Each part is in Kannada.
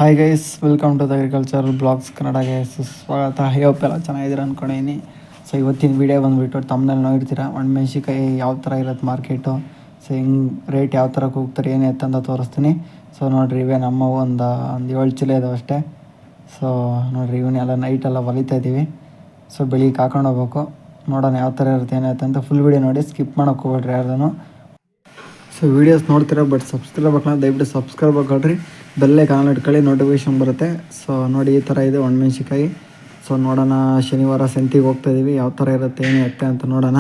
Hi guys, welcome to the agricultural blogs ಕನ್ನಡಗೆ ಸುಸ್ವಾಗತ. ಹೋಪ್ ಎಲ್ಲ ಚೆನ್ನಾಗಿದ್ದೀರ ಅಂದ್ಕೊಂಡಿದ್ದೀನಿ. ಸೊ ಇವತ್ತಿನ ವೀಡಿಯೋ ಬಂದುಬಿಟ್ಟು ತಮ್ಮನಲ್ಲಿ ನೋಡಿರ್ತೀರ ಒಣಮೆಣ್ಸಿಕಾಯಿ ಯಾವ ಥರ ಇರುತ್ತೆ ಮಾರ್ಕೆಟು. ಸೊ ಹಿಂಗೆ ರೇಟ್ ಯಾವ ಥರ ಹೋಗ್ತಾರೆ ಏನು ಅಂತ ತೋರಿಸ್ತೀನಿ. ಸೊ ನೋಡಿರಿ, ಇವೇ ನಮ್ಮ ಒಂದು 7 ಚೀಲ ಇದಾವೆ ಅಷ್ಟೇ. ಸೊ ನೋಡಿರಿ, ಇವನ್ನೆಲ್ಲ ನೈಟೆಲ್ಲ ಹೊಲಿತಾ ಇದ್ದೀವಿ. ಸೊ ಬೆಳಿಗ್ಗೆ ಹಾಕೊಂಡು ಹೋಗ್ಬೇಕು. ನೋಡೋಣ ಯಾವ ಥರ ಇರುತ್ತೆ ಏನಾಯ್ತು ಅಂತ. ಫುಲ್ ವೀಡಿಯೋ ನೋಡಿ, ಸ್ಕಿಪ್ ಮಾಡೋಕೆ ಹೋಗ್ಬೇಡ್ರಿ ಯಾರ್ದೂ. ಸೊ ವೀಡಿಯೋಸ್ ನೋಡ್ತೀರಾ, ಬಟ್ ಸಬ್ಸ್ಕ್ರೈಬ್ ಹಾಕೋಣ, ದಯವಿಟ್ಟು ಸಬ್ಸ್ಕ್ರೈಬ್ ಹಾಕೊಳ್ರಿ. ಬೆಲ್ಲೇ ಕಾಲ್ ಇಟ್ಕೊಳ್ಳಿ, ನೋಟಿಫಿಕೇಶನ್ ಬರುತ್ತೆ. ಸೊ ನೋಡಿ, ಈ ಥರ ಇದೆ ಒಣಮೆಣ್ಸಿಕಾಯಿ. ಸೊ ನೋಡೋಣ, ಶನಿವಾರ ಸಂತಿಗೆ ಹೋಗ್ತಾಯಿದ್ದೀವಿ, ಯಾವ ಥರ ಇರುತ್ತೆ ಏನು ಎತ್ತೆ ಅಂತ ನೋಡೋಣ.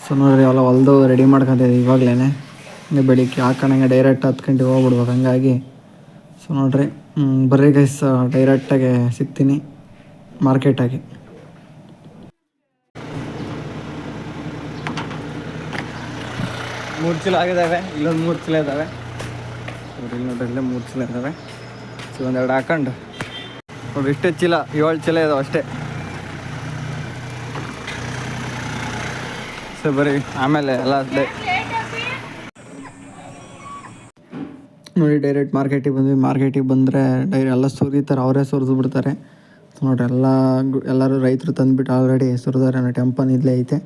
ಸೊ ನೋಡಿರಿ, ಎಲ್ಲ ಹೊಲ್ದು ರೆಡಿ ಮಾಡ್ಕೊತಿದ್ದೀವಿ ಇವಾಗಲೇ. ಇನ್ನು ಬೆಳಿಗ್ಗೆ ಹಾಕೋಣಂಗೆ ಡೈರೆಕ್ಟ್ 10 ಗಂಟೆಗೆ ಹೋಗ್ಬಿಡ್ಬೇಕು ಹಂಗಾಗಿ. ಸೊ ನೋಡಿರಿ, ಬರ್ರಿ ಗೈಸ್, ಡೈರೆಕ್ಟಾಗಿ ಸಿಗ್ತೀನಿ ಮಾರ್ಕೆಟಾಗಿ. 3 ಚೀಲ ಆಗಿದ್ದಾವೆ, ಇಲ್ಲೊಂದು 3 ಚೀಲ ಇದ್ದಾವೆ. ಇಲ್ಲಿ ನೋಡ್ರಿ, ಇಲ್ಲೇ 3 ಚೀಲ ಇದ್ದಾವೆ. ಸೊ ಒಂದೆರಡು ಹಾಕೊಂಡು ನೋಡ್ರಿ, ಇಷ್ಟೇ ಚೀಲ, 7 ಚೀಲ ಇದಾವೆ ಅಷ್ಟೇ. ಸೊ ಬರೀ ಆಮೇಲೆ ಎಲ್ಲ ನೋಡಿ ಡೈರೆಕ್ಟ್ ಮಾರ್ಕೆಟಿಗೆ ಬಂದ್ವಿ. ಮಾರ್ಕೆಟಿಗೆ ಬಂದರೆ ಎಲ್ಲ ಸುರಿತಾರೆ, ಅವರೇ ಸುರಿದು ಬಿಡ್ತಾರೆ. ಸೊ ನೋಡ್ರಿ, ಎಲ್ಲರೂ ರೈತರು ತಂದುಬಿಟ್ಟು ಆಲ್ರೆಡಿ ಸುರಿದಾರೆ. ಟೆಂಪನ್ ಇಲ್ಲೇ ಐತೆ.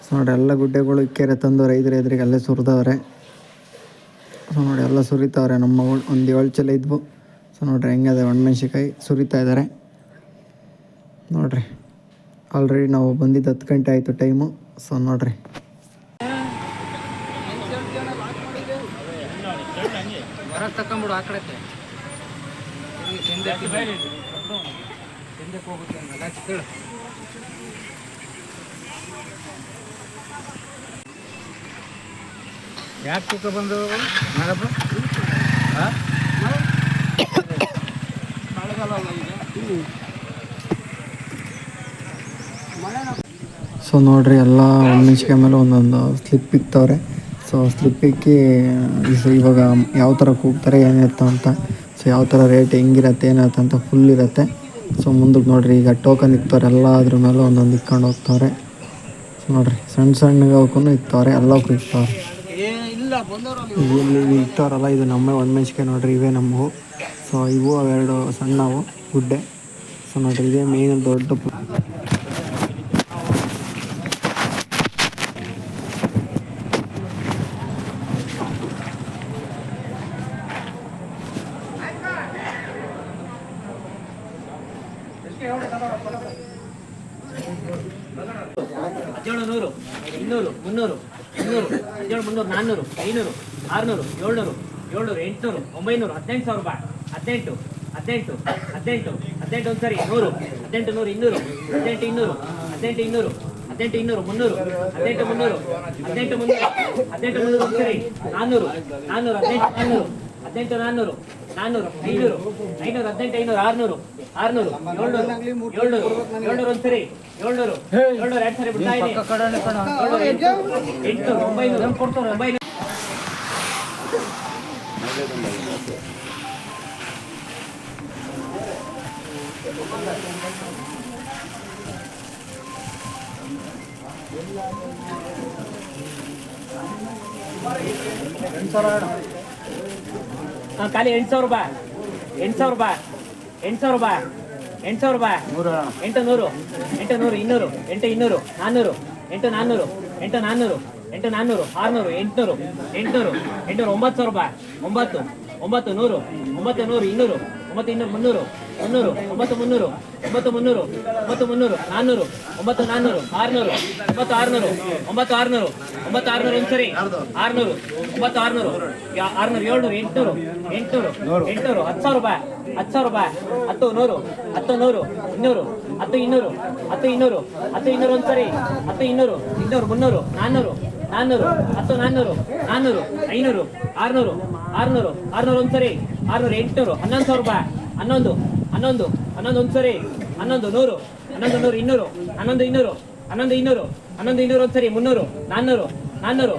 ಸೊ ನೋಡಿ, ಎಲ್ಲ ಗುಡ್ಡೆಗಳು ಇಕ್ಕೆರೆ ತಂದು ರೈತರು ಎದುರಿಗೆ ಅಲ್ಲೇ ಸುರಿದವ್ರೆ. ಸೊ ನೋಡಿ, ಎಲ್ಲ ಸುರಿತಾವ್ರೆ. ನಮ್ಮ ಒಂದು 7 ಚೀಲ ಇದ್ವು. ಸೊ ನೋಡಿರಿ, ಹೆಂಗದೆ ಒಣಮೆಣ್ಸಿಕಾಯಿ ಸುರಿತಾ ಇದ್ದಾರೆ ನೋಡಿರಿ. ಆಲ್ರೆಡಿ ನಾವು ಬಂದಿದ್ದು 10 ಗಂಟೆ ಆಯಿತು ಟೈಮು. ಸೊ ನೋಡಿರಿ, ತಕೊಂಬಿಡು ಆ ಕಡೆ ಯಾಕೆ ತೂಕ ಬಂದು ನಾಗಪ್ಪ? ಸೊ ನೋಡಿರಿ, ಎಲ್ಲ ಒಣಮೆಣ್ಸಿಕಾಯಿ ಮೇಲೆ ಒಂದೊಂದು ಸ್ಲಿಪ್ ಇಕ್ತವ್ರೆ. ಸೊ ಸ್ಲಿಪ್ಪಿಕ್ಕಿ ಇವಾಗ ಯಾವ ಥರ ಕೂಗ್ತಾರೆ ಏನಿರುತ್ತೆ ಅಂತ. ಸೊ ಯಾವ ಥರ ರೇಟ್ ಹೆಂಗಿರತ್ತೆ ಏನಿರುತ್ತೆ ಅಂತ ಫುಲ್ ಇರುತ್ತೆ. ಸೊ ಮುಂದಕ್ಕೆ ನೋಡಿರಿ, ಈಗ ಟೋಕನ್ ಇಕ್ತವ್ರೆ, ಎಲ್ಲ ಅದ್ರ ಮೇಲೆ ಒಂದೊಂದು ಇಕ್ಕೊಂಡು ಹೋಗ್ತವ್ರೆ. ಸೊ ನೋಡಿರಿ, ಸಣ್ಣಗೆ ಅವಕ್ಕೂ ಇಕ್ತವ್ರೆ, ಎಲ್ಲಕ್ಕೂ ಇಕ್ತವ್ರೆ. ಇಲ್ಲಿ ಇಕ್ತವ್ರಲ್ಲ, ಇದು ನಮ್ಮ ಒಣಮೆಣ್ಸಿಕಾಯಿ ನೋಡಿರಿ, ಇವೇ ನಮ್ಮವು. ಸೊ ಇವು ಅವೆರಡು ಸಣ್ಣವು ಗುಡ್ಡೆ. ಸೊ ನೋಡಿರಿ, ಇದೇ ಮೇನ್ ದೊಡ್ಡ ಹದಿನೇಳು 100 200 300 200 17 300 400 500 600 700 700 800 900 18,000 ರೂಪಾಯಿ. 18 18 18 18 ಒಂದು ಸರಿ 100 18 100 200 18 200 18 200 18 200 300 18 300 18 300 18 300 ಒಂದು ಸರಿ 400 400 18 400 18 400 400 500 500 18 500 600 600 700 700 ಒಂದು ಸರಿ 700 700 2 ಸರಿ ಬಿಡ್ತಾ ಇದೆ. 800 900 ಕೊಡ್ತಾರೆ 900. ಖಾಲಿ 800 ರೂಪಾಯಿ 800 ರೂಪಾಯಿ 800 ರೂಪಾಯಿ 800 ರೂಪಾಯಿ 800 800 200 8 200 400 8 400 8 400 8 400 600 800 800 800 900 ರೂಪಾಯಿ 9 9 100 9 100 200 9 200 300 300 9 300 9 300 9 300 400 9 400 600 9 600 9 600 9 600 ಒಂದು ಸರಿ 600 9 600 600 700 800 800 800 10,000 ರೂಪಾಯಿ 10,000 ರೂಪಾಯಿ 10 100 10 100 200 10 200 10 200 10 200 ಒಂದು ಸರಿ 10 200 200 300 400 400 10 400 400 500 600 600 600 ಒಂದು ಸರಿ 600 800 11,000 ರೂಪಾಯಿ 11 11 11 ಒಂದು ಸರಿ 11 100 11 100 200 11 200 11 200 11 200 ಒಂದು ಸರಿ 300 400 400 400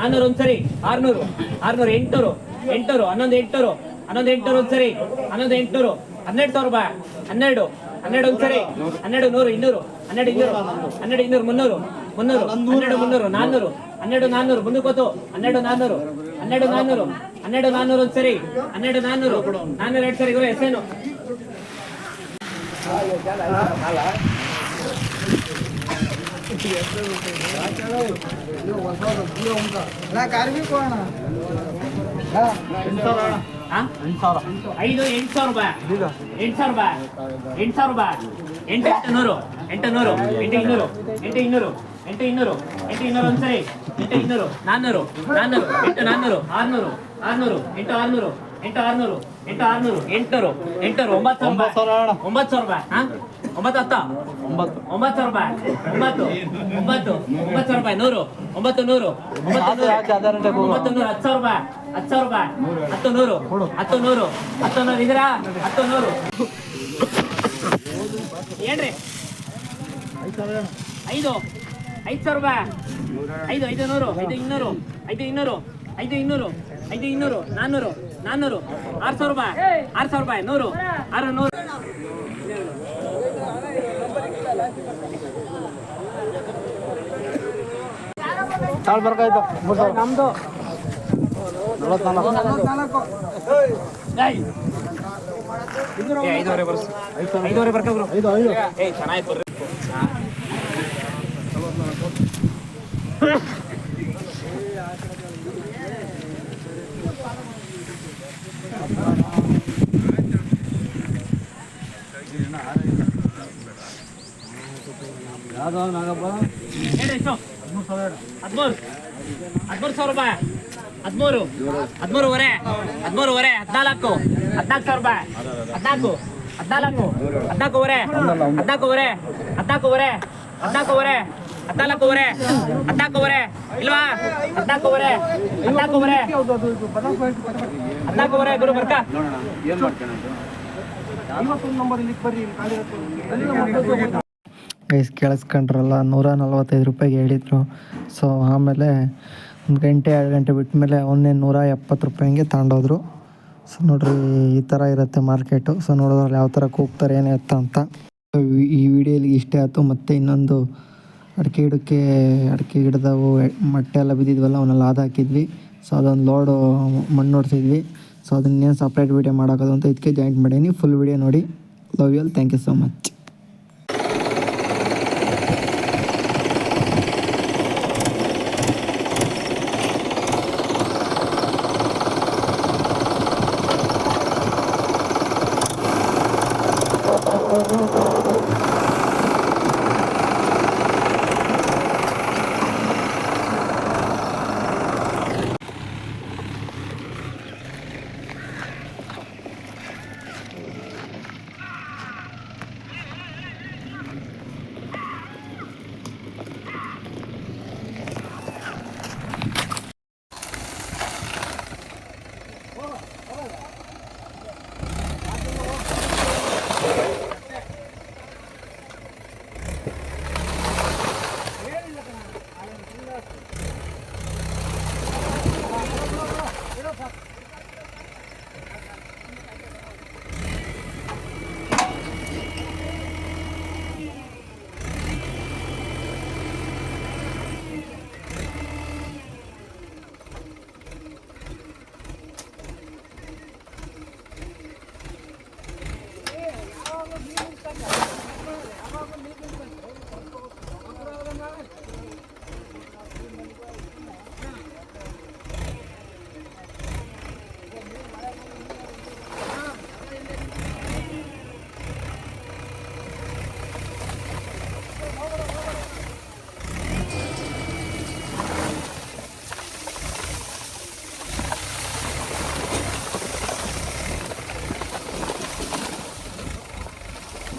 400 ಒಂದು ಸರಿ 600 600 800 800 11 800 11 800 ಒಂದು ಸರಿ 11 800 12,000 ರೂಪಾಯಿ 12 12 ಒಂದು ಸರಿ 12 100 200 12 200 12 200 300 ಮುನ್ನೂರು, ಹನ್ನೆರಡು ಮುನ್ನೂರು, ನಾನ್ನೂರು, ಹನ್ನೆರಡು ನಾನ್ನೂರು, ಮುಂದಕ್ಕೋತು, ಹನ್ನೆರಡು ನಾನ್ನೂರು, ಹನ್ನೆರಡು ನಾನ್ನೂರು, ಹನ್ನೆರಡು ನಾನ್ನೂರು ಒಂದು ಸರಿ, ಹನ್ನೆರಡು ನಾನ್ನೂರು, ನಾನ್ನೂರು ಎರಡು ಸರಿ ಗುರು ಹೆಸೇನು. ಐದು 8,000 ರೂಪಾಯಿ, 8,000 ರೂಪಾಯಿ, 8,000 ರೂಪಾಯಿ, 8,800, 800, 8,200, 8,200, 8,200, 8,200 ಒಂದ್ಸರಿ, 8,200, 400, 400, 8,400, 600, 600, 8,600, 8,600, 8,600, 800, 800, 9,000 ರೂಪಾಯಿ, 9,000 ರೂಪಾಯಿ, 9 ಹತ್ತ 9,000 ರೂಪಾಯಿ, 9 9,000 ರೂಪಾಯಿ, 100, 9,100, 9,100, 10,000 ರೂಪಾಯಿ, 10,000 ರೂಪಾಯಿ, 10,100, 10,100, 10,100 ಇದೀರಾ, 10,100 ಏನ್ರಿ, 5,000 ರೂಪಾಯಿ, 5,100, 5,200, 5,200, 5,200, 5,200, 400, 400, 6,000 ರೂಪಾಯಿ, 6,000 ರೂಪಾಯಿ, 100, 600, ನಮ್ದು 5,500 ಬರ್ಸ್, 5,500 ಬರ್ಕೋಬ್ರು, ಚೆನ್ನಾಗಿ ಬರ್ರಿ. ಹೇಳಿ ಎಷ್ಟು? 13,000 ರೂಪಾಯಿ, 13, 13,500, 13,500, 14, 14,000 ರೂಪಾಯಿ, 14, 14, 14,500, 14,500, 14,500, 14,500, 14,500, 14,500 ಇಲ್ವಾ, 14,500, 14,500, 14,500 ಗುರು ಬರ್ಕ. ಗೈಸ್ ಕೇಳಿಸ್ಕೊಂಡ್ರಲ್ಲ, 145 ರೂಪಾಯಿಗೆ ಹೇಳಿದ್ರು. ಸೊ ಆಮೇಲೆ 1 ಗಂಟೆ 2 ಗಂಟೆ ಬಿಟ್ಟ ಮೇಲೆ ಒಂದೇ 170 ರೂಪಾಯಿಗೆ ತಗೊಂಡೋದ್ರು. ಸೊ ನೋಡ್ರಿ, ಈ ಥರ ಇರುತ್ತೆ ಮಾರ್ಕೆಟು. ಸೊ ನೋಡೋದ್ರಲ್ಲಿ ಯಾವ ಥರ ಕೂಗ್ತಾರೆ ಏನು ಎತ್ತ ಅಂತ. ಈ ವಿಡಿಯೋಲಿ ಇಷ್ಟೇ ಆಯಿತು. ಮತ್ತು ಇನ್ನೊಂದು ಅಡಿಕೆ ಗಿಡದವು ಮಟ್ಟೆ ಎಲ್ಲ ಬಿದ್ದಿದ್ವಲ್ಲ, ಅವನ್ನೆಲ್ಲ ಹಾಕಿದ್ವಿ. ಸೊ ಅದೊಂದು ಲೋಡು ಮಣ್ಣು ಹೊಡ್ಸಿದ್ವಿ. ಸೊ ಅದನ್ನೇನು ಸಪ್ರೇಟ್ ವೀಡಿಯೋ ಮಾಡೋದು ಅಂತ ಇದಕ್ಕೆ ಜಾಯಿಂಟ್ ಮಾಡೀನಿ. ಫುಲ್ ವೀಡಿಯೋ ನೋಡಿ. Love you all, thank you so much.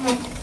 Thank you.